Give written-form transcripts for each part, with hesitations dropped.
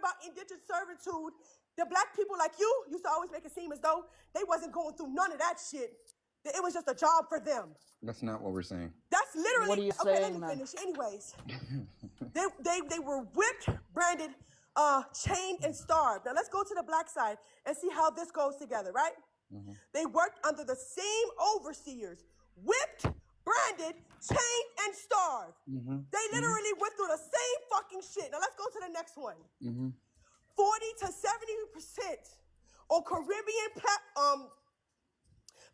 about indentured servitude, the black people like you used to always make it seem as though they wasn't going through none of that shit. That it was just a job for them. That's not what we're saying. That's literally What are you okay. saying, Let me man? finish. Anyways, they were whipped, branded, chained, and starved. Now let's go to the black side and see how this goes together, right? Mm-hmm. They worked under the same overseers, whipped, branded, chained, and starved. Mm-hmm. They literally went through the same fucking shit. Now let's go to the next one. Mm-hmm. 40 to 70% on Caribbean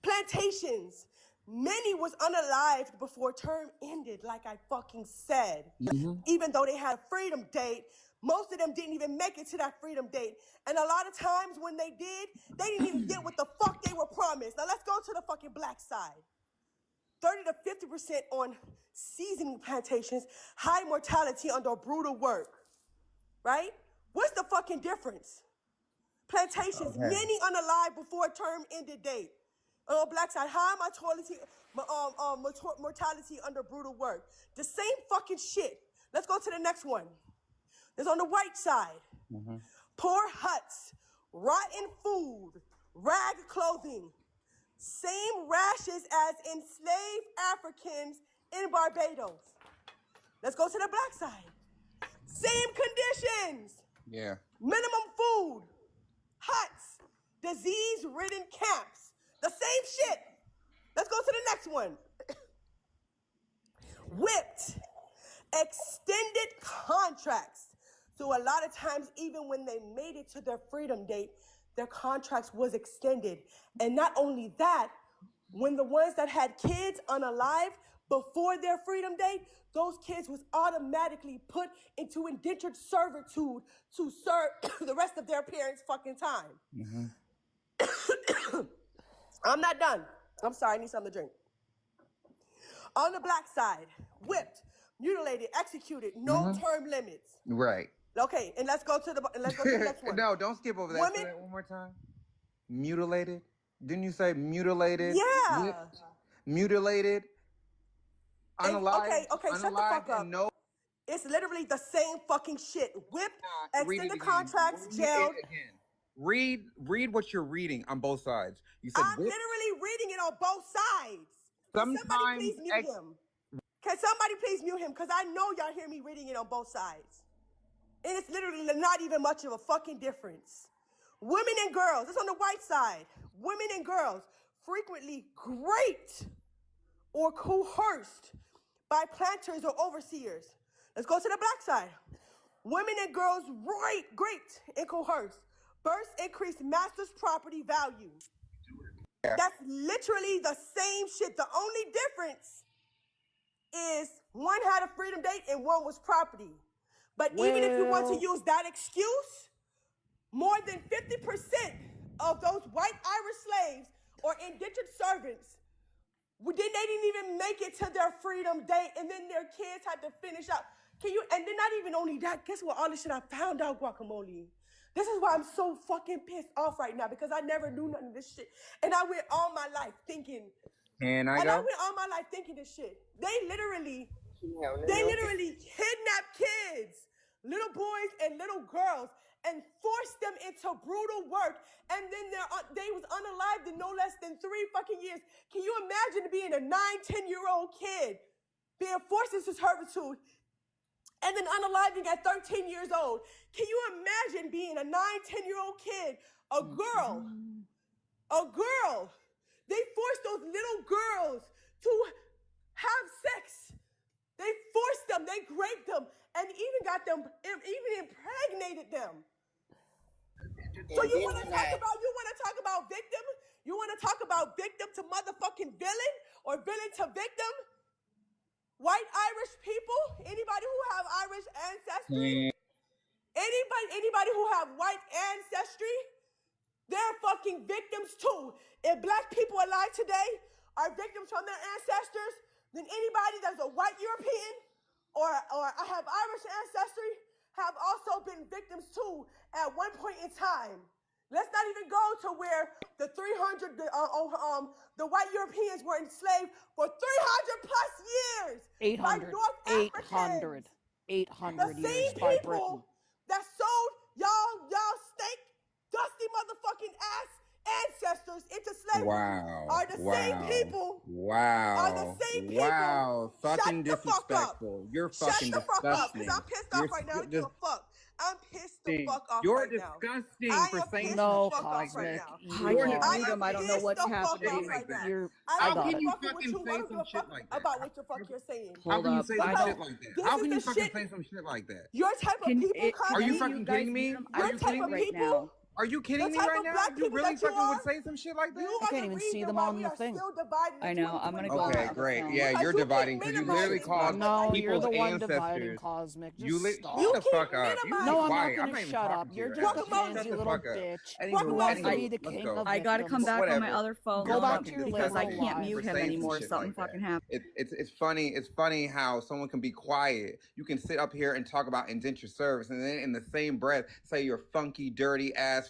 plantations. Many was unalived before term ended, like I fucking said. Mm-hmm. Even though they had a freedom date, most of them didn't even make it to that freedom date. And a lot of times when they did, they didn't even get what the fuck they were promised. Now let's go to the fucking black side. 30 to 50% on seasoning plantations, high mortality under brutal work. Right? What's the fucking difference? Plantations, many unalive before term ended date. On the black side, high mortality under brutal work. The same fucking shit. Let's go to the next one. There's on the white side. Mm-hmm. Poor huts, rotten food, rag clothing. Same rashes as enslaved Africans in Barbados. Let's go to the black side. Same conditions. Yeah. Minimum food, huts, disease-ridden camps. The same shit. Let's go to the next one. Whipped, extended contracts. So a lot of times, even when they made it to their freedom date, their contracts was extended. And not only that, when the ones that had kids unalive before their freedom date, those kids was automatically put into indentured servitude to serve the rest of their parents' fucking time. Mm-hmm. I'm not done. I'm sorry, I need something to drink. On the black side, whipped, mutilated, executed, no term limits. Right. Okay, and let's go to the next one. No, don't skip over that. Women, say that one more time. Mutilated. Didn't you say mutilated? Yeah. Whipped, mutilated. Unalive. Okay, shut the fuck up. No. It's literally the same fucking shit. Whipped, extended contracts, jailed. Read what you're reading on both sides. You said I'm literally reading it on both sides. Sometimes somebody please mute him. Can somebody please mute him? Because I know y'all hear me reading it on both sides. And it's literally not even much of a fucking difference. Women and girls, it's on the white side. Women and girls frequently raped or coerced by planters or overseers. Let's go to the black side. Women and girls raped and coerced. Births increased master's property value. Yeah. That's literally the same shit. The only difference is one had a freedom date and one was property. But even if you want to use that excuse, more than 50% of those white Irish slaves or indentured servants, they didn't even make it to their freedom date, and then their kids had to finish up. And then not even only that, guess what? All this shit I found out, guacamole. This is why I'm so fucking pissed off right now, because I never knew none of this shit. And I went all my life thinking, this shit. They literally kidnapped kids, little boys and little girls, and forced them into brutal work. And then they was unalived in no less than 3 fucking years. Can you imagine being a 9-10-year-old kid being forced into servitude and then unaliving at 13 years old? Can you imagine being a 9-10-year-old kid, a girl? They forced those little girls to have sex. They forced them, they raped them, and even impregnated them. So you want to talk about victim? You want to talk about victim to motherfucking villain or villain to victim? White Irish people, anybody who have Irish ancestry, anybody who have white ancestry, they're fucking victims too. If black people alive today are victims from their ancestors, then anybody that's a white European or I have Irish ancestry have also been victims too at one point in time. Let's not even go to where the white Europeans were enslaved for 300 plus years. 800 by North Africans. 800 The same years by Britain. people that sold y'all slaves Wow. are the same people. Wow. Are the same people. Wow. Fucking Shut the fuck up. disrespectful. You're Shut fucking the fuck up, disgusting. because I'm pissed off right now. I don't give a fuck. I'm pissed the fuck off You're right now. disgusting I for am saying pissed No, the fuck off right Cosmic. now. You You're are. I mute am him. I don't know pissed what's the fuck happening. off right now. You're. I How don't can give you a fuck with fucking you. I say don't give some a shit fuck like that? about what the fuck you're saying. How Hold can you up. say some I shit don't. like that? This How is can the you fucking shit- say some shit like that? Your type of Can people, it, Cosmic, Are you can fucking you guys kidding me? mute him? Are I you can't kidding me right people? now. Are you kidding The me type right of now? black You people really that you fucking would are? say some shit like that? You I are can't the even reason see them why on we the are thing. still divided in I know. I'm gonna go on 2021. Okay, the great. phone. Yeah, Because you're you keep dividing because you literally minimizing caused No, you're people's the one ancestors. dividing, Cosmic. Just You stop. You shut the keep fuck up. You minimizing. No, be I'm quiet. not I'm gonna not even shut up. talking to You're you. just a Guacamole. Shut pansy the little fuck up. bitch. Anywho, Who wants to I- be the let's king go. of I gotta come victims? back on my Whatever. other phone Go You're back fucking to your because I little can't life. mute for him saying some anymore. shit Something like that. fucking happened. It's funny. It's funny how someone can be quiet. You can sit up here and talk about indentured service, and then in the same breath say you're funky, dirty ass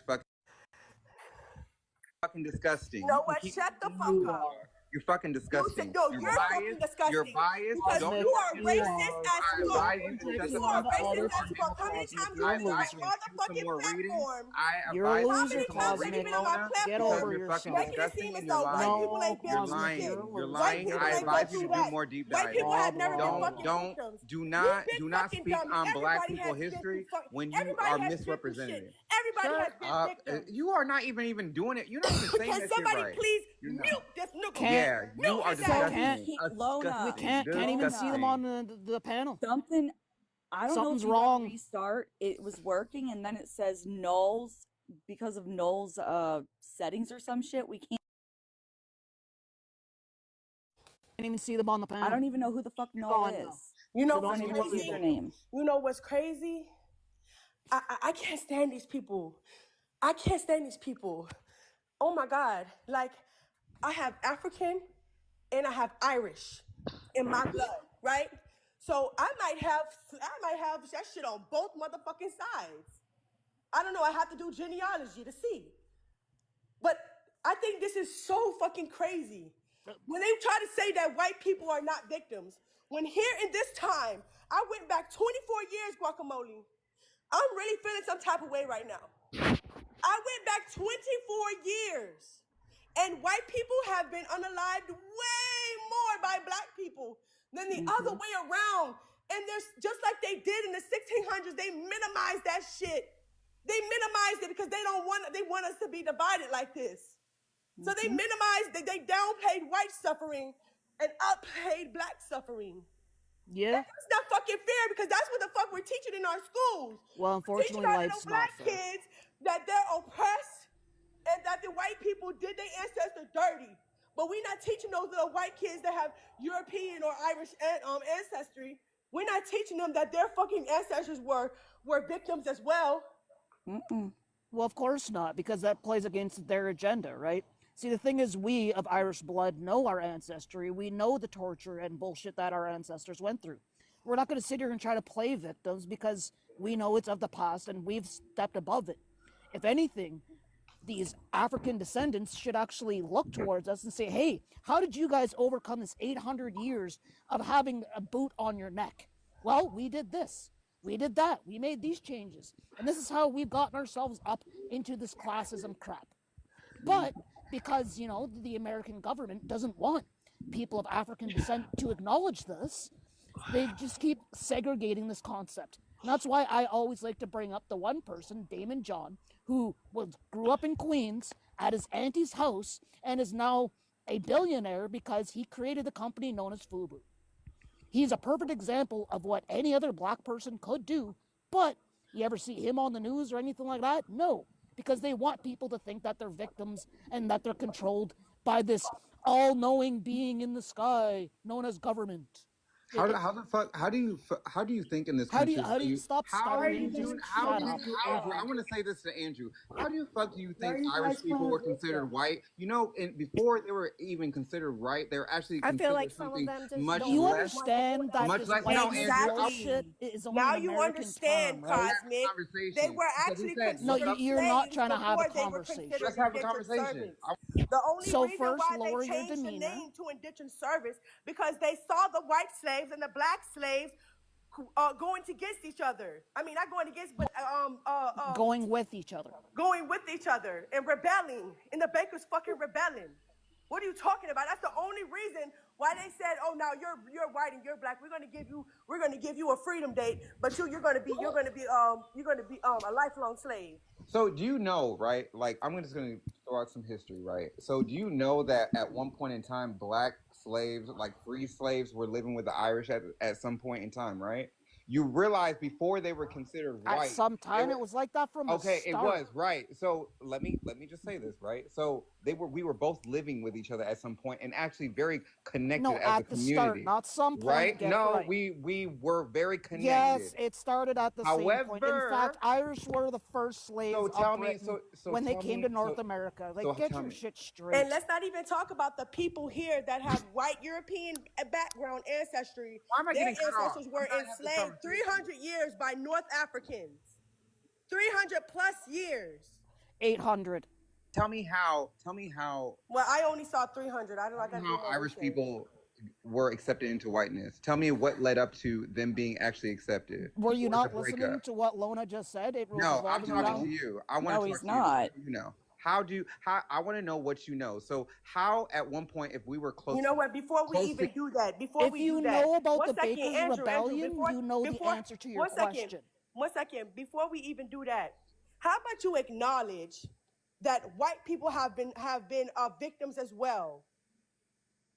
fucking disgusting. You know You can what? keep Shut the saying fuck you up. are. You're fucking disgusting. No, You're you're fucking biased. disgusting. You're biased. Because Don't you do are that. racist as I fuck. advise you to shut You the are fuck up. racist You as are fuck. How many Cosmic. times You're have a you been on loser. my motherfucking More reading. platform? I You're a advise How loser, many you to more times have you Cosmic. been on my Mona, Get because platform? over you're fucking yourself. Making it seem disgusting as and you're though white lying. people ain't You're been through lying. shit. You're a You're loser. White lying. people Get I ain't over been advise you through to do that. more deep White diving. people have never been Blah, blah, fucking blah. victims. Do We've not been speak fucking on dummies. black Everybody people has been history through when you everybody are has been through misrepresenting shit. it. Everybody has Shut been up. victims. You are not even doing it. You're not even saying Can that shit somebody right. please You're mute not. this nigga? Can't- Yeah, you Mute are his So ass. can't- disgusting. Lona, We can't even see them on the panel. Something. I don't Something's know if you gotta wrong. restart. It was working, and then it says nulls because of nulls settings or some shit. We can't even see them on the panel. I don't even know who the fuck null gone is. now. You know So what's don't It's even not even crazy? a username. You know what's crazy? I can't stand these people. I can't stand these people. Oh my God. Like, I have African and I have Irish in my blood, right? So I might have that shit on both motherfucking sides. I don't know. I have to do genealogy to see. But I think this is so fucking crazy. When they try to say that white people are not victims, when here in this time, I went back 24 years, Guacamole. I'm really feeling some type of way right now. I went back 24 years, and white people have been unalived way more by black people than the other way around. And there's just like they did in the 1600s, they minimized that shit. They minimized it because they want us to be divided like this. So they minimized, they downplayed white suffering and upplayed black suffering. Yeah. And that's not fucking fair because that's what the fuck we're teaching in our schools. Well, unfortunately, Teaching our life's little not black fair. kids that they're oppressed and that the white people did their ancestors dirty. But we're not teaching those little white kids that have European or Irish ancestry. We're not teaching them that their fucking ancestors were victims as well. Well, of course not, because that plays against their agenda, right? See, the thing is, we of Irish blood know our ancestry. We know the torture and bullshit that our ancestors went through. We're not going to sit here and try to play victims because we know it's of the past and we've stepped above it. If anything, these African descendants should actually look towards us and say, hey, how did you guys overcome this 800 years of having a boot on your neck? Well, we did this. We did that. We made these changes. And this is how we've gotten ourselves up into this classism crap. But because, you know, the American government doesn't want people of African descent to acknowledge this, they just keep segregating this concept. And that's why I always like to bring up the one person, Damon John, who grew up in Queens at his auntie's house and is now a billionaire because he created a company known as FUBU. He's a perfect example of what any other black person could do, but you ever see him on the news or anything like that? No, because they want people to think that they're victims and that they're controlled by this all-knowing being in the sky known as government. How do you think in this country? How do you stop stuttering and just shut up? I want to say this to Andrew. How do you fuck do you think Irish people were considered white? You know, before they were even considered white, they were actually considered feel like some of them just much Do you less. understand that Much this less- white no, people Andrew, bullshit is only Now an you American understand, term, right? Cosmic. Conversation. They were Because actually he said- considered No, you're not slaves trying to have a before they were conversation. considered Let's have a indentured conversation. servants. The only So reason first, why lower they your changed the demeanor. name to indentured service because they saw the white slaves and the black slaves going against each other. I mean, not going against, but Going with each other. going with each other and rebelling. And the bankers fucking rebelling. What are you talking about? That's the only reason why they said, "Oh, now you're white and you're black. We're gonna give you a freedom date, but you're gonna be a lifelong slave." So do you know, right? Like, just gonna throw out some history, right? So do you know that at one point in time, black slaves, like free slaves, were living with the Irish at some point in time, right? You realize before they were considered white. At some time, it was like that from the start. It was right. So let me just say this, right? So we were both living with each other at some point and actually very connected No, as at a the community. start, not some point. Right? Get it No, right. we were very connected. Yes, it started at the same point. In However- fact, Irish were the first slaves So tell of me- Britain so when they tell came me- to North so- America. Like, so get tell your me. shit straight. And let's not even talk about the people here that have white European background ancestry. Why am I Their getting cut off? ancestors were I'm not having this enslaved 300 years by North Africans. 300 plus years. 800. Tell me how Well, I only saw 300. I don't know. I got how Irish people were accepted into whiteness. Tell me what led up to them being actually accepted. Were you Or not the listening breakup. to what Lona just said? It was No, I'm revolving talking around- to you. I want No, to talk he's to not. you. You know. How I want to know what you know. So how at one point, if we were close, You know what? Before we close even to- do that, If you know about one the second, Bakers Andrew, Rebellion, before- you know the before- answer to your one second, question. 1 second. Before we even do that, how about you acknowledge that white people have been victims as well?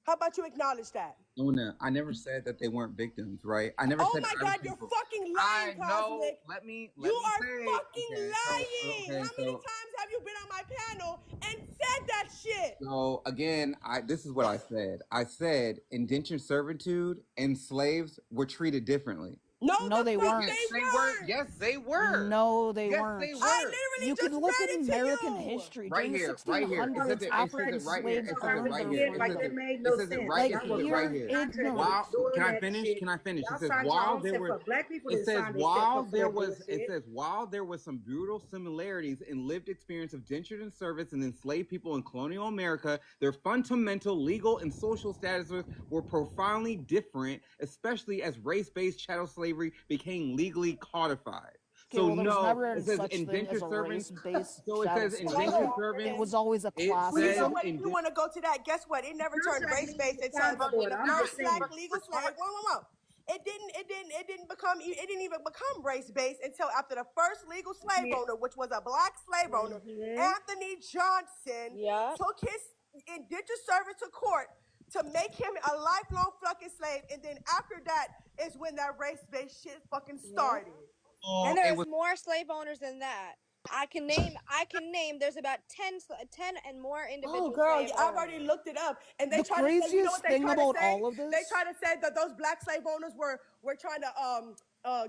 How about you acknowledge that? Luna, I never said that they weren't victims, right? I never Oh said my that God, Irish you're people- fucking I lying, know. Cosmic. Let me You say, are fucking okay, lying. so- How many times have you been on my panel and said that shit? So again, this is what I said. I said indentured servitude and slaves were treated differently. No, they weren't. They weren't. Yes, they were. No, they Yes, weren't. they were. I literally You just can look read at it to American you. history. Right During the here, 1600s, right here. It says it African right here. slaves It says it earned right their here. freedom. It says it made no it says it sense. right. Like, It says it you're right here. ignorant. While, Doing can I that finish? shit. Can I finish? Y'all It says signed while y'all own there shit were. for black people It to says sign this shit while for there free was. It bullshit. says while there was some brutal similarities in lived experience of indentured and service and enslaved people in colonial America, their fundamental legal and social statuses were profoundly different, especially as race-based chattel slavery became legally codified. Okay, So well, there was no, never it any says such thing indentured as a servants. race-based So it chattel says slavery. indentured servants. It was always a It class Well, you know says what? If you indentured. want to go to that, guess what? It never turned Contract race-based legal until time for it. the I'm first just saying. black legal slave. Whoa. It didn't even become race-based until after the first legal slave Yeah. owner, which was a black slave owner, Mhm. Anthony Johnson, Yeah. took his indentured servant to court to make him a lifelong fucking slave. And then after that is when that race-based shit fucking started. And It there's was more slave owners than that. I can name there's about 10 and more individual Oh, girl, slave I've owners. already looked it up, and they The try to say, you know craziest what they thing try about to say? all of this- They try to say that those black slave owners were trying to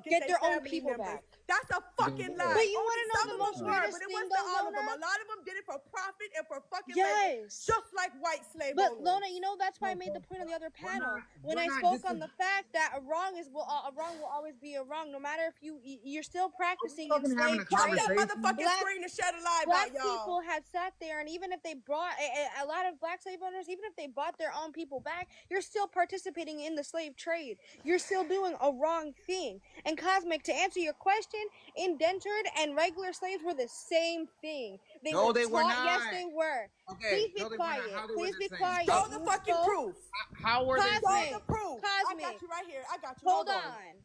Get their own family people members. back. That's a fucking lie. But you Only wanna know some the of most them were, weirdest but it thing, wasn't though, all of them. Lona? A lot of them did it for profit and for fucking labor, Yes. just like white slave But owners. Lona, you know that's why I made the point on the other panel when I spoke on the fact that a wrong will always be a wrong, no matter if you're still practicing fucking having a enslaved Drop trade. that motherfucking Black- screen and shed a light Black about y'all. people had sat there, and even if they brought a lot of black slave owners, even if they bought their own people back, you're still participating in the slave trade. You're still doing a wrong thing. And Cosmic, to answer your question, indentured and regular slaves were the same thing. No, they were taught- Yes, not. they were. Okay, Please be no, they were not. quiet. How they were Please the be same? quiet. Show the You fucking spoke- proof. How were they? Cosmic. Show the proof. I Cosmic. got you right here. I got you. Hold on.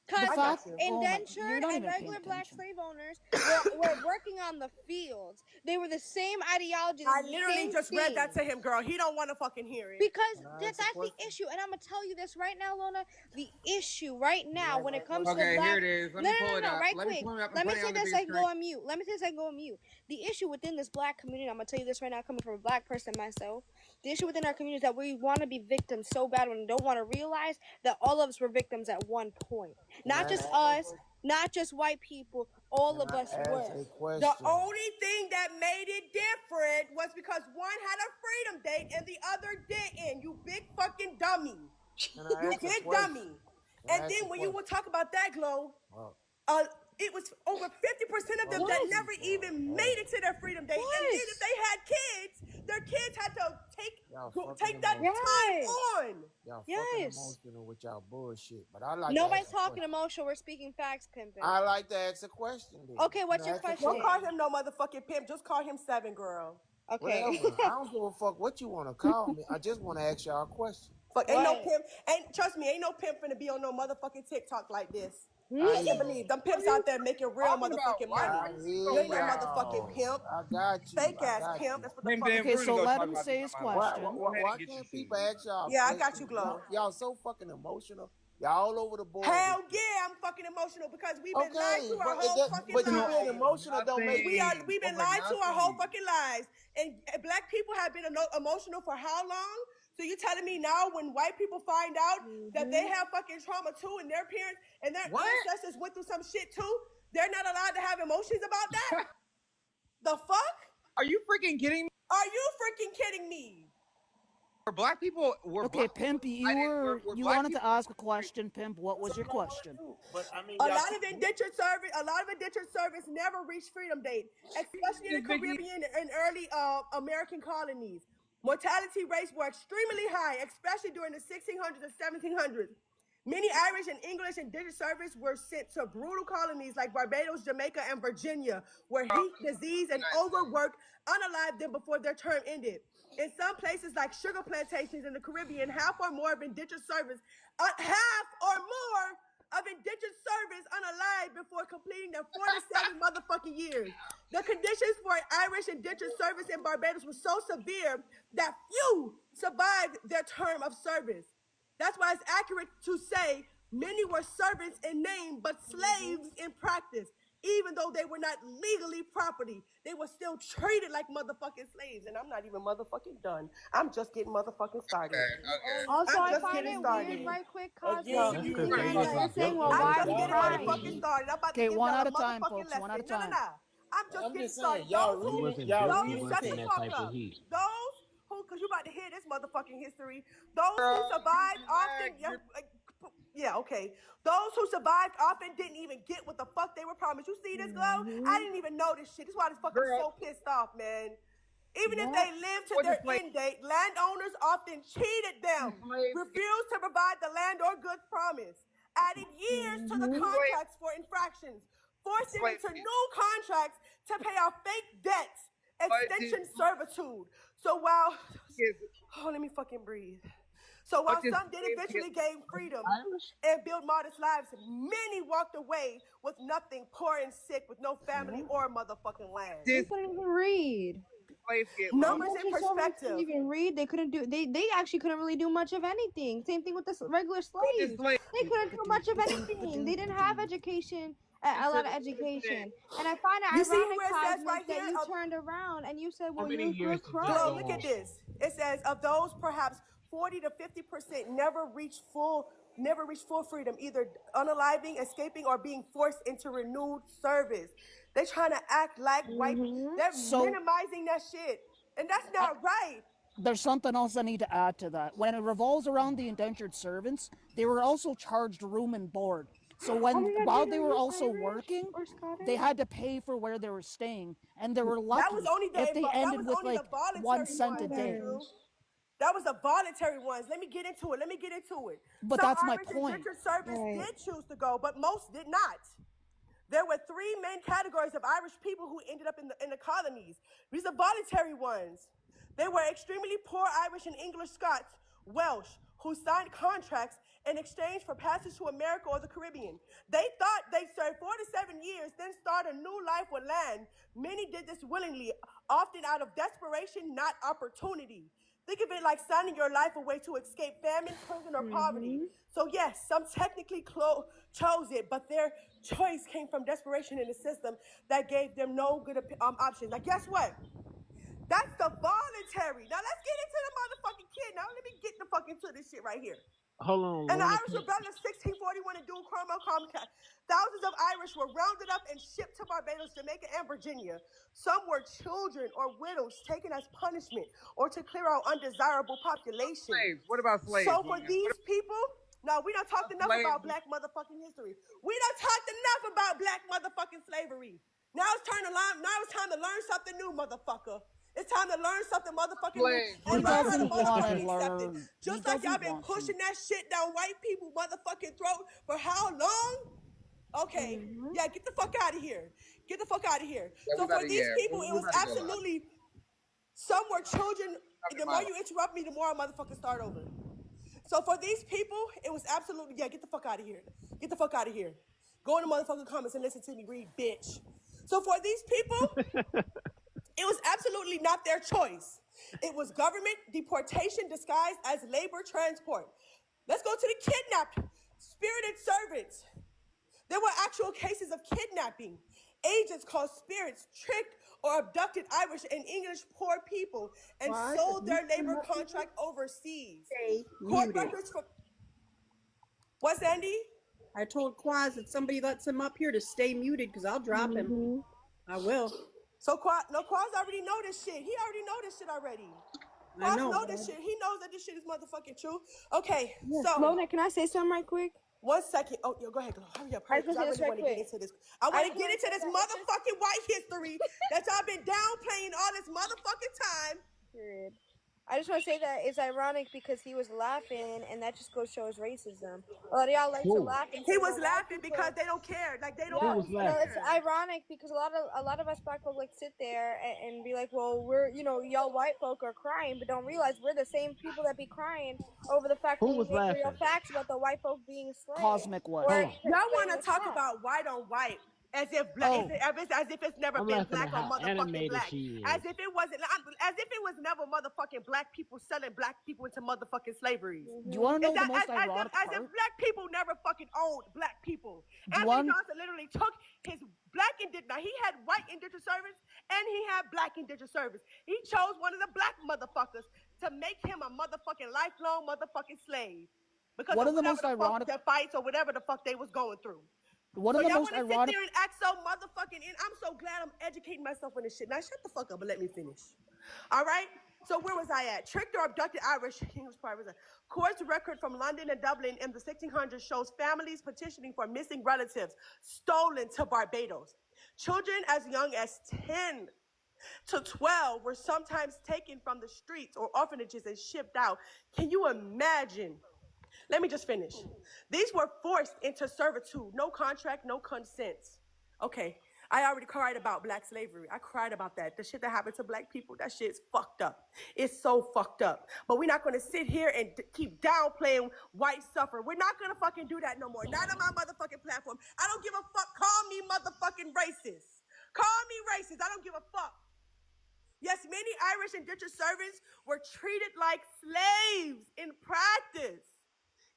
The Cosmic, fact- oh my- you're indentured not and even paying regular black attention. slave owners were working on the fields. They were the same ideology. I the literally same just read that thing. to him, girl. He don't want to fucking hear it. Because that's the issue, and I'm gonna tell you this right now, Lona. The issue right now, when it comes to Okay, black, here it is. Let me pull it up. right Let me quick. pull it up and Let me put it say on the this. big I can go on mute. Let me say this. I can go on mute. The issue within this black community, I'm gonna tell you this right now, coming from a black person myself. The issue within our community is that we want to be victims so bad, and don't want to realize that all of us were victims at one point. Not just us, not just white people. All of us were. The only thing that made it different was because one had a freedom date and the other didn't. You big fucking dummy. You big dummy. And then when you will talk about that, Glow, it was over 50% of them that never even made it to their freedom date. And then if they had kids, their kids had to take Y'all Go, fucking take that emotional. time Yes. on. Y'all fucking Yes. emotional with y'all bullshit. But I like Nobody's to ask a talking question. emotional. We're speaking facts, pimping. I like to ask a question then. Okay, what's your Ask a question? Don't call him no motherfucking pimp. Just call him 7, girl. Okay. Whatever. I don't give a fuck what you want to call me. I just want to ask y'all a question. Fuck, ain't no What? pimp. Ain't trust me, ain't no pimp finna be on no motherfucking TikTok like this. I You hear can believe them pimps out there making real talking about? motherfucking Why money. I You hear ain't no motherfucking pimp. y'all. I got you. Fake I ass got pimp. you. That's what the Then, fuck. then Okay, we're gonna so go let talk him about say this his on my live. question. Go ahead Why and get your can't shit people in. ask y'all? Yeah, I got questions? you, Glow. Y'all so fucking emotional. Y'all all over the board. Hell yeah, I'm fucking emotional because we've been lied Okay, to our whole fucking but you lives. being emotional don't make We've been lied to our whole nothing. fucking lives, and black people have been emotional for how long? So you telling me now when white people find out that they have fucking trauma too, and their parents and their What? ancestors went through some shit too, they're not allowed to have emotions about that? The fuck? Are you freaking kidding me? Are you freaking kidding me? Were black people? Okay, Pimp, you black wanted people? to ask a question, Pimp. What was your question? But I mean, A lot of indentured service never reached freedom date, especially in the Caribbean and early American colonies. Mortality rates were extremely high, especially during the 1600s and 1700s. Many Irish and English indentured servants were sent to brutal colonies like Barbados, Jamaica, and Virginia, where heat, disease, and overwork unalived them before their term ended. In some places like sugar plantations in the Caribbean, half or more of indentured service unalive before completing their 47 motherfucking years. The conditions for Irish indentured service in Barbados were so severe that few survived their term of service. That's why it's accurate to say many were servants in name, but slaves in practice. Even though they were not legally property, they were still treated like motherfucking slaves. And I'm not even motherfucking done. I'm just getting motherfucking started. Also, I'm I just find getting it started. weird, right quick, Again, Cosmo. you You're crazy. saying, well, I'm why just are we getting crying? motherfucking started. I'm about to Okay, give one y'all at a a time, motherfucking folks, one at a lesson. time. I'm just I'm getting just saying, started. y'all Those who, reading, y'all those, reading shut the things. fuck up. Those who, because you about to hear this motherfucking history. Those who survived often, yeah, okay. Those who survived often didn't even get what the fuck they were promised. You see this, Glow? I didn't even know this shit. This is why this fucking so pissed off, man. Even if they lived to their end date, landowners often cheated them, refused to provide the land or goods promised, added years to the contracts for infractions, forced them into new contracts to pay off fake debts, extension servitude. So while, oh, let me fucking breathe. So while some did eventually gain freedom and build modest lives, many walked away with nothing, poor and sick, with no family or motherfucking land. They couldn't even read. Numbers in Couldn't perspective. even read. They couldn't do. They actually couldn't really do much of anything. Same thing with the regular slaves. They couldn't do much of anything. They didn't have education. A lot of education. And I find it You see ironic, where it says Cosmic, right that here? you turned around and you said, "Well, many you're years did crying." that Glow, look at this. It says of those perhaps 40 to 50% never reach full freedom, either unaliving, escaping, or being forced into renewed service. They're trying to act like white. They're minimizing that shit. And that's not right. There's something else I need to add to that. When it revolves around the indentured servants, they were also charged room and board. So while they were also working, they had to pay for where they were staying, and they were lucky That was only if they ended with like the voluntary 1 cent a ones, day. Andrew. That was the voluntary ones. Let me get into it. But Some that's my Irish point. indentured service did choose to go, but most did not. There were three main categories of Irish people who ended up in the colonies. These are voluntary ones. They were extremely poor Irish and English Scots, Welsh, who signed contracts in exchange for passage to America or the Caribbean. They thought they'd serve 47 years, then start a new life with land. Many did this willingly, often out of desperation, not opportunity. Think of it like signing your life away to escape famine, prison, or poverty. So yes, some technically chose it, but their choice came from desperation in the system that gave them no good options. Now guess what? That's the voluntary. Now let's get into the motherfucking kid. Now let me get the fucking to this shit right here. Hold on. And the Irish Rebellion of 1641 in Doon Comcat. Thousands of Irish were rounded up and shipped to Barbados, Jamaica, and Virginia. Some were children or widows taken as punishment or to clear out undesirable population. What about slaves? So for these people, no, we don't talk enough about black motherfucking history. We don't talk enough about black motherfucking slavery. Now it's time to learn something new, motherfucker. It's time to learn something motherfucking new Explain. and He learn how to doesn't want to motherfucking accept it. learn. Just He like y'all doesn't been want pushing to. that shit down white people motherfucking throat for how long? Okay, yeah, get the fuck out of here. Get the fuck out of here. Yeah, So we for better, these yeah, people, we it was better go live. absolutely, some were children. The more Milo. you interrupt me, the more I motherfucking start over. So for these people, it was absolutely, yeah, get the fuck out of here. Get the fuck out of here. Go in the motherfucking comments and listen to me read, bitch. So for these people, it was absolutely not their choice. It was government deportation disguised as labor transport. Let's go to the kidnapped, spirited servants. There were actual cases of kidnapping. Agents called spirits tricked or abducted Irish and English poor people and Why? sold their labor contract overseas. Stay Court muted. records from... What's Andy? I told Quaz that somebody lets him up here to stay muted because I'll drop him. I will. So Quaz already know this shit. He already know this shit already. I Quaz know. know this shit. He knows that this shit is motherfucking true. Okay, Yeah. so... Mona, can I say something right quick? 1 second. Oh, yo, go ahead. Hurry up. I Hurry was up. gonna say this I really right want to get quick. into this. I want to just get wanna into say this that it's just- motherfucking white history that y'all been downplaying all this motherfucking time. Period. I just want to say that it's ironic because he was laughing, and that just goes to show his racism. A lot of y'all like to Who? laugh. And He say, was well, white laughing people- because they don't care. Like, they don't Yeah, was you know, laughing? it's ironic because a lot of us black folk like sit there and be like, well, we're, you know, y'all white folk are crying, but don't realize we're the same people that be crying over the fact Who that we was make real laughing? facts about the white folk being slaves. Cosmic was. Or Hold on. Y'all want to it's talk not. about white on white as if black, Oh. as if it's never I'm been laughing black at on how motherfucking animated black. she is. As if it wasn't, as if it was never motherfucking black people selling black people into motherfucking slavery. Do you want to know Is the that, most as ironic if part? black people never fucking owned black people. Do you Anthony want- Johnson literally took his black indentured. Now he had white indentured servants and he had black indentured servants. He chose one of the black motherfuckers to make him a motherfucking lifelong motherfucking slave because One of of the whatever most the fuck ironic- their fights or whatever the fuck they was going through. One So of the y'all most want to sit ironic. there and act so motherfucking in. I'm so glad I'm educating myself on this shit. Now shut the fuck up and let me finish. All right? So where was I at? Tricked or abducted Irish English private. Court's record from London and Dublin in the 1600s shows families petitioning for missing relatives stolen to Barbados. Children as young as 10 to 12 were sometimes taken from the streets or orphanages and shipped out. Can you imagine? Let me just finish. These were forced into servitude. No contract, no consent. Okay, I already cried about black slavery. I cried about that. The shit that happened to black people, that shit's fucked up. It's so fucked up. But we're not going to sit here and keep downplaying white suffer. We're not going to fucking do that no more. Not on my motherfucking platform. I don't give a fuck. Call me motherfucking racist. Call me racist. I don't give a fuck. Yes, many Irish indentured servants were treated like slaves in practice.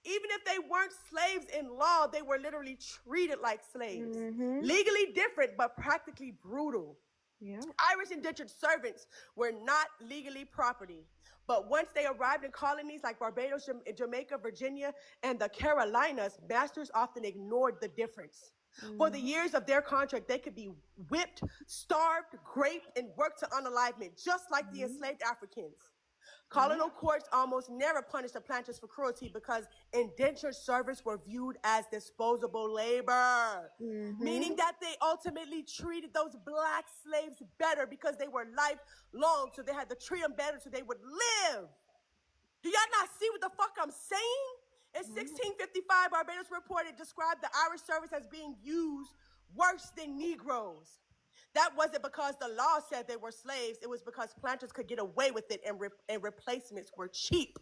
Even if they weren't slaves in law, they were literally treated like slaves. Legally different, but practically brutal. Yeah. Irish indentured servants were not legally property. But once they arrived in colonies like Barbados, Jamaica, Virginia, and the Carolinas, masters often ignored the difference. For the years of their contract, they could be whipped, starved, raped, and worked to unalivement, just like the enslaved Africans. Colonial courts almost never punished the planters for cruelty because indentured servants were viewed as disposable labor, meaning that they ultimately treated those black slaves better because they were lifelong, so they had to treat them better so they would live. Do y'all not see what the fuck I'm saying? In 1655, Barbados reported described the Irish servants as being used worse than Negroes. That wasn't because the law said they were slaves. It was because planters could get away with it and replacements were cheap.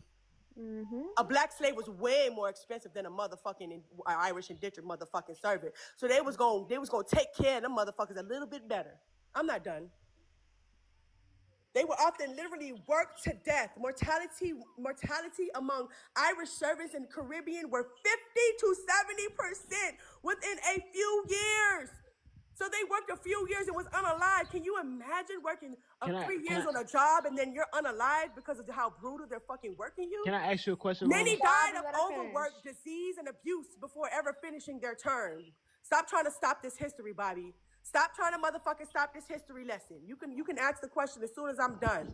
A black slave was way more expensive than a motherfucking Irish indentured motherfucking servant. So they was gonna take care of them motherfuckers a little bit better. I'm not done. They were often literally worked to death. Mortality among Irish servants in the Caribbean were 50 to 70% within a few years. So they worked a few years and was unalive. Can you imagine working 3 years on a job and then you're unalive because of how brutal they're fucking working you? Can I ask you a question? Many Lola? died of Let her overwork, disease, and abuse before ever finishing their term. Stop trying to stop this history, Bobby. Stop trying to motherfucking stop this history lesson. You can ask the question as soon as I'm done.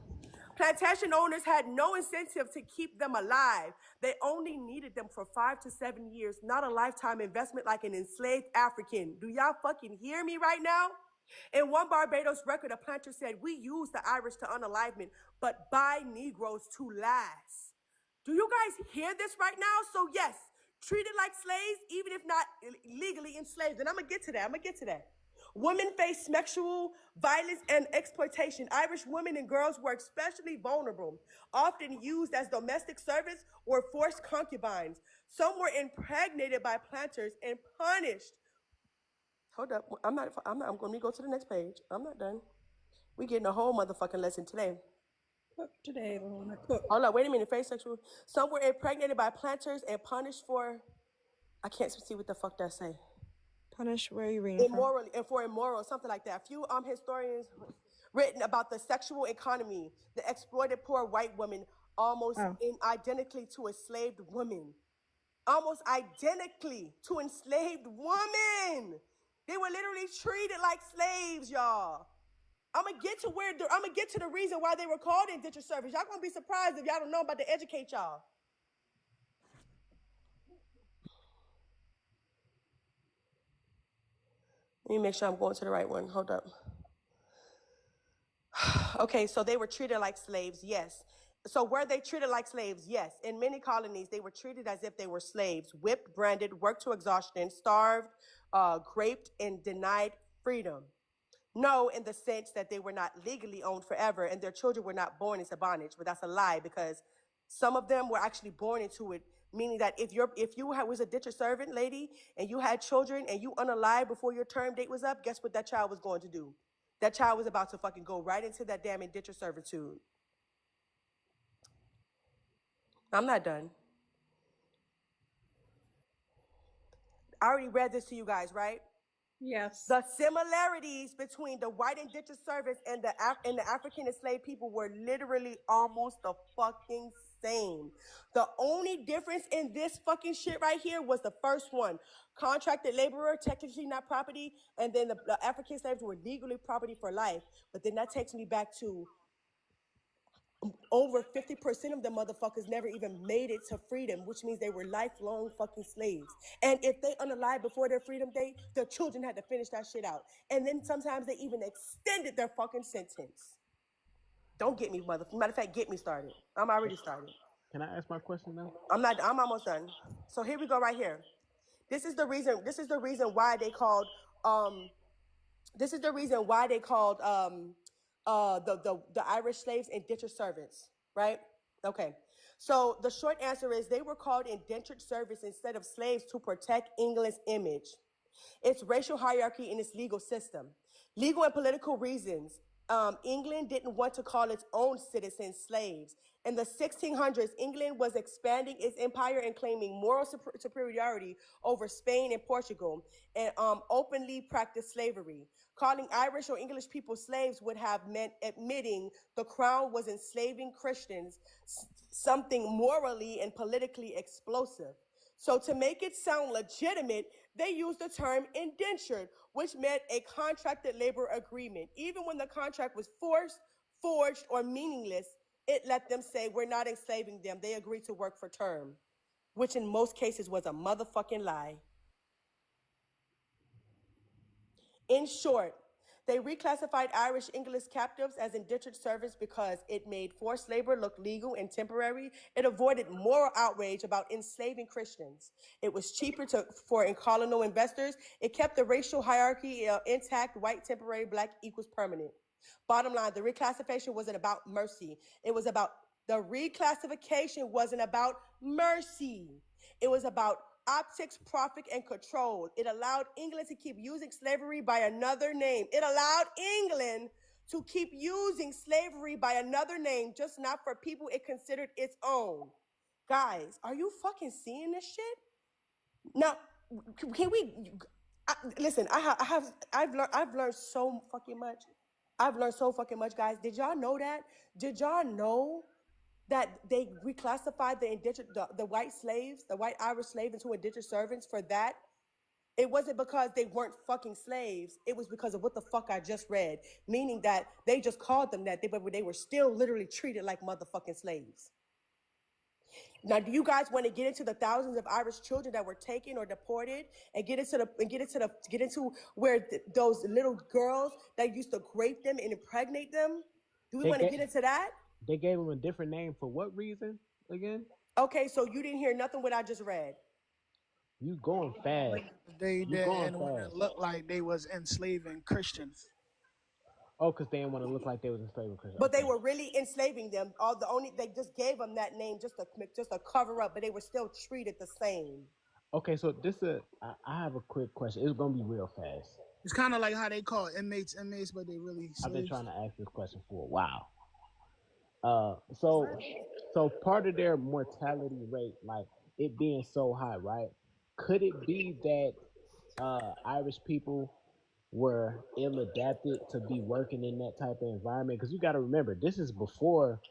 Plantation owners had no incentive to keep them alive. They only needed them for 5 to 7 years, not a lifetime investment like an enslaved African. Do y'all fucking hear me right now? In one Barbados record, a planter said, "We use the Irish to unalivement, but buy Negroes to last." Do you guys hear this right now? So yes, treated like slaves, even if not legally enslaved. And I'm gonna get to that. Women face sexual violence and exploitation. Irish women and girls were especially vulnerable, often used as domestic servants or forced concubines. Some were impregnated by planters and punished. Hold up, I'm going to go to the next page. I'm not done. We getting a whole motherfucking lesson today. Cook today, Lorna, cook. Hold up, wait a minute, face sexual. Some were impregnated by planters and punished for, I can't see what the fuck that say. Punish, where are you reading Immorally, and for immoral, something like that. A few historians written about the sexual economy, the exploited poor white woman, almost identically to enslaved women. Almost identically to enslaved women. They were literally treated like slaves, y'all. I'm gonna get to the reason why they were called indentured servants. Y'all gonna be surprised if y'all don't know. I'm about to educate y'all. Let me make sure I'm going to the right one. Hold up. Okay, so they were treated like slaves, yes. So were they treated like slaves? Yes. In many colonies, they were treated as if they were slaves, whipped, branded, worked to exhaustion, starved, raped, and denied freedom. No, in the sense that they were not legally owned forever and their children were not born into bondage, but that's a lie because some of them were actually born into it, meaning that if you was a indentured servant lady and you had children and you unalive before your term date was up, guess what that child was going to do? That child was about to fucking go right into that damn indentured servitude. I'm not done. I already read this to you guys, right? Yes. The similarities between the white indentured servants and the African enslaved people were literally almost the fucking same. The only difference in this fucking shit right here was the first one. Contracted laborer, technically not property, and then the African slaves were legally property for life. But then that takes me back to over 50% of the motherfuckers never even made it to freedom, which means they were lifelong fucking slaves. And if they unalive before their freedom date, their children had to finish that shit out. And then sometimes they even extended their fucking sentence. Don't get me, matter of fact, get me started. I'm already started. Can I ask my question now? I'm almost done. So here we go right here. This is the reason why they called the Irish slaves indentured servants, right? Okay. So the short answer is they were called indentured servants instead of slaves to protect England's image, its racial hierarchy, and its legal system. Legal and political reasons. England didn't want to call its own citizens slaves. In the 1600s, England was expanding its empire and claiming moral superiority over Spain and Portugal, and openly practiced slavery. Calling Irish or English people slaves would have meant admitting the crown was enslaving Christians, something morally and politically explosive. So to make it sound legitimate, they used the term indentured, which meant a contracted labor agreement. Even when the contract was forced, forged, or meaningless, it let them say, we're not enslaving them. They agreed to work for term, which in most cases was a motherfucking lie. In short, they reclassified Irish English captives as indentured servants because it made forced labor look legal and temporary. It avoided moral outrage about enslaving Christians. It was cheaper for colonial investors. It kept the racial hierarchy intact. White temporary, black equals permanent. Bottom line, the reclassification wasn't about mercy. It was about mercy. It was about optics, profit, and control. It allowed England to keep using slavery by another name. Just not for people it considered its own. Guys, are you fucking seeing this shit? Now, can we listen? I've learned so fucking much. I've learned so fucking much, guys. Did y'all know that? Did y'all know that they reclassified the white slaves, the white Irish slaves into indentured servants for that? It wasn't because they weren't fucking slaves. It was because of what the fuck I just read, meaning that they just called them that, but they were still literally treated like motherfucking slaves. Now, do you guys want to get into the thousands of Irish children that were taken or deported, and get into where those little girls that used to grape them and impregnate them? Do we want to get into that? They gave them a different name for what reason again? Okay, so you didn't hear nothing what I just read. You going fast. They You did, going and when it fast. looked like they was enslaving Christians. Oh, because they didn't want to look like they was enslaving Christians. But they were really enslaving them. They just gave them that name just to cover up, but they were still treated the same. Okay, so I have a quick question. It's gonna be real fast. It's kind of like how they call inmates, but they really slaves. I've been trying to ask this question for a while. So part of their mortality rate, like it being so high, right? Could it be that Irish people were ill adapted to be working in that type of environment? Because you got to remember, this is before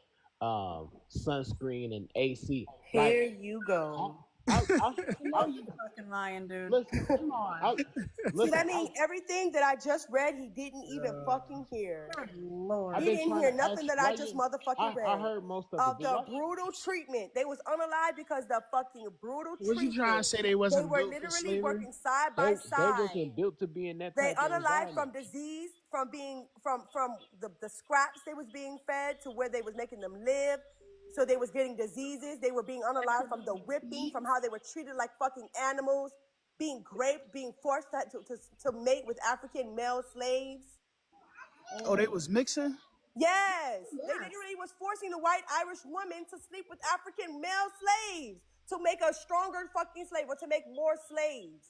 sunscreen and AC. Here you go. You fucking lying, dude. Listen, Come on. See, that means everything that I just read, he didn't even fucking hear. Good Lord. He didn't hear nothing that I just motherfucking read. I heard most of it. The brutal treatment. They was unalive because the fucking brutal treatment. What you trying to say? They wasn't They were built for literally slavery? working side by side. They wasn't built to be in that They type of unalive from environment. disease, from being from the scraps they was being fed to where they was making them live. So they was getting diseases. They were being unalive from the whipping, from how they were treated like fucking animals, being raped, being forced to mate with African male slaves. Oh, they was mixing? Yes. They literally was forcing the white Irish woman to sleep with African male slaves to make a stronger fucking slave or to make more slaves.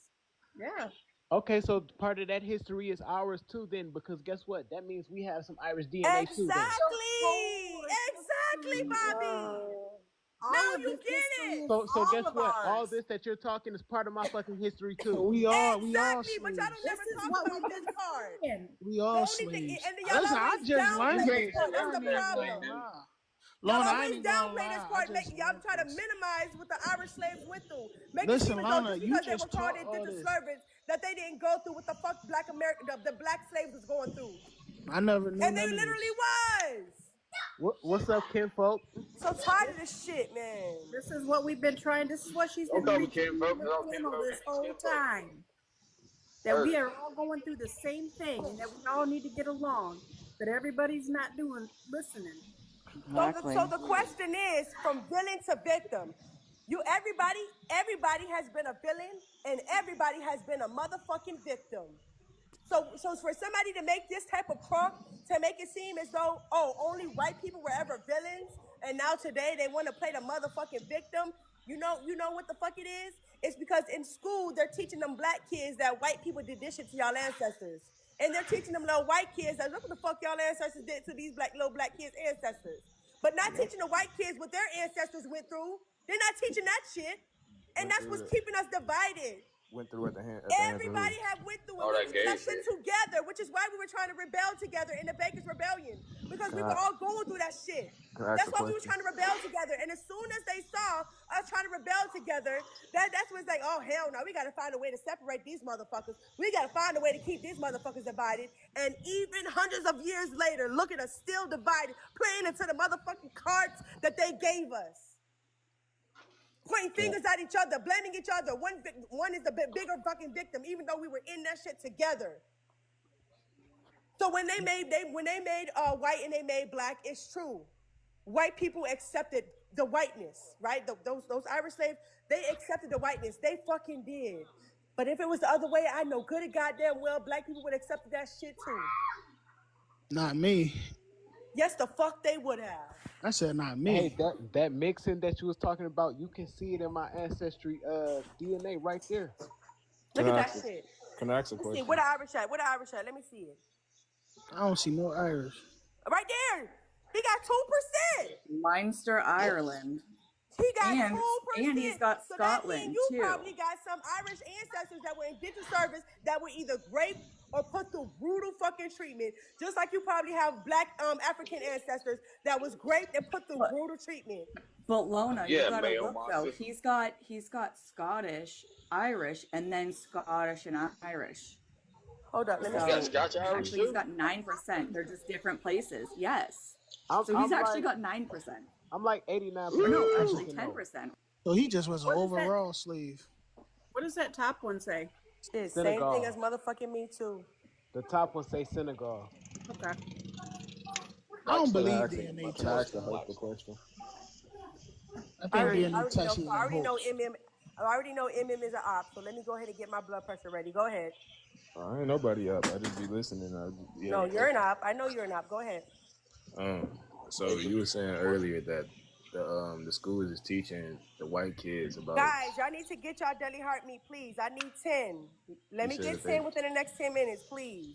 Yeah. Okay, so part of that history is ours too then, because guess what? That means we have some Irish DNA too then. Exactly, Bobby. Now you get it. So guess what? All this that you're talking is part of my fucking history too. We all But y'all slaves. don't never talk about this part. We all slaves. Listen, I just learned it. That's the problem. Y'all Lona, I always ain't gonna downplay lie. this part. Y'all try to minimize what the Irish slaves went through. Make it Listen, seem as though Lona, just you because they just were called taught all indentured this. servants that they didn't go through what the fuck the black slaves was going through. I never knew And they none of literally this. was. What's up, kinfolk? So tired of this shit, man. This is what we've been trying. This is what she's been preaching this whole time. That we are all going through the same thing, and that we all need to get along. But everybody's not listening. So the question is, from villain to victim, everybody has been a villain, and everybody has been a motherfucking victim. So for somebody to make this type of crunk, to make it seem as though, only white people were ever villains, and now today they want to play the motherfucking victim, you know what the fuck it is? It's because in school, they're teaching them black kids that white people did this shit to y'all ancestors. And they're teaching them little white kids that look what the fuck y'all ancestors did to these little black kids' ancestors. But not teaching the white kids what their ancestors went through. They're not teaching that shit. And that's what's keeping us divided. Went through at the hand. Everybody have went through it. We did that shit together, which is why we were trying to rebel together in the Baker's Rebellion. Because we were all going through that shit. That's why we were trying to rebel together. And as soon as they saw us trying to rebel together, that's when it's like, oh, hell no, we got to find a way to separate these motherfuckers. We got to find a way to keep these motherfuckers divided. And even hundreds of years later, look at us still divided, playing into the motherfucking cards that they gave us. Pointing fingers at each other, blaming each other. One is the bigger fucking victim, even though we were in that shit together. So when they made white and they made black, it's true. White people accepted the whiteness, right? Those Irish slaves, they accepted the whiteness. They fucking did. But if it was the other way, I know good and goddamn well black people would have accepted that shit too. Not me. Yes, the fuck they would have. I said not me. Hey, that mixing that you was talking about, you can see it in my ancestry DNA right there. Look at that shit. Can I ask a question? Where the Irish at? Let me see it. I don't see no Irish. Right there. He got 2%. Leinster, Ireland. He got 2%. And he's got so Scotland, that means you too. probably got some Irish ancestors that were in indentured service that were either raped or put through brutal fucking treatment. Just like you probably have black African ancestors that was raped and put through brutal treatment. But Lona, you gotta look though. He's got Scottish, Irish, and then Scottish and Irish. Hold up, let me see. Actually, he's got 9%. They're just different places. Yes. So he's actually got 9%. I'm like 89%. No, sure actually you know. 10%. So he just was an What is that? overall slave. What does that top one say? Shit, same Senegal. thing as motherfucking me too. The top one say Senegal. Okay. I don't Can I believe ask DNA a, can I ask testing. a hopeful question? I I think already DNA know. testing So I already is know hoax. I already know MM is an op. So let me go ahead and get my blood pressure ready. Go ahead. I ain't nobody up. I just be listening. No, you're an op. I know you're an op. Go ahead. So you were saying earlier that the schools is teaching the white kids about. Guys, y'all need to get y'all deli heart meat, please. I need 10. Let me said get that they- 10 within the next 10 minutes, please.